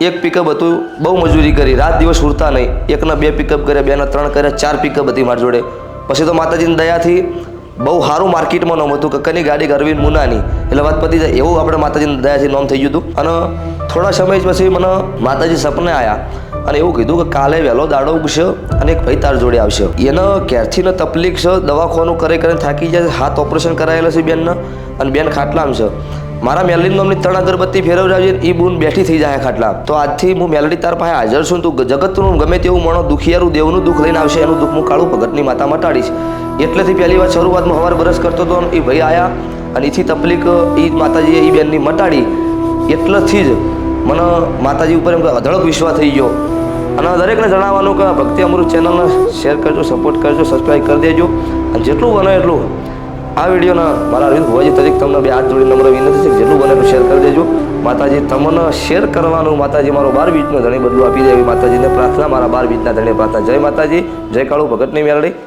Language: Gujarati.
એક પિકઅપ હતું, બહુ મજૂરી કરી, રાત દિવસ ઉડતા નહીં, એકના 2 પિકઅપ કર્યા, 2ના 3 કર્યા, 4 પિકઅપ હતી મારી જોડે. પછી તો માતાજીની દયાથી બહુ સારું માર્કેટમાં નામ હતું કે કની ગાડી કરવી મુનાની, એટલે વાત પતી જાય એવું આપણે માતાજીની દયાથી નામ થઈ ગયું હતું. અને થોડા સમય પછી મને માતાજી સપને આવ્યા અને એવું કીધું કે કાલે વહેલો દાડો ઉગશે અને એક ભાઈ તાર જોડે આવશે. એને ક્યારથી ને તકલીફ છે, દવાખાનું કરીને થાકી જાય, હાથ ઓપરેશન કરાયેલા છે બેનને, અને બેન ખાટલામ છે. મારા મેલડી નામની 3 અગરબત્તી ફેરવડાવીએ એ બૂન બેઠી થઈ જાય ખાટલા. તો આજથી હું મેલડી તાર પાસે હાજર છું. તું જગતનું ગમે તેવું માણો દુખિયારું દેવનું દુઃખ લઈને આવશે, એનું દુઃખ હું કાળું ભગતની માતા મટાડીશ. એટલેથી પહેલી વાર શરૂઆતમાં સવાર બરસ કરતો હતો, એ ભાઈ આવ્યા અને એથી તકલીફ એ માતાજીએ એ બેનની મટાડી. એટલેથી જ મને માતાજી ઉપર એમ અઢળક વિશ્વાસ થઈ ગયો. અને દરેકને જણાવવાનું કે ભક્તિ અમૃત ચેનલને શેર કરજો, સપોર્ટ કરજો, સબસ્ક્રાઈબ કરી દેજો. અને જેટલું બને એટલું આ વિડીયોના મારા અરવિંદ ભુવાજી તરીકે તમને 2 હાથ જોડી નમ્ર વિનંતી છે, જેટલું બને એટલું શેર કરી દેજો. માતાજી તમને શેર કરવાનું, માતાજી મારો 12 બીજનો ધણી બદલું આપી દે એવી માતાજીને પ્રાર્થના, મારા 12 બીજના ધણી પ્રાર્થના. જય માતાજી, જય કાળુ ભગતની મેલડી.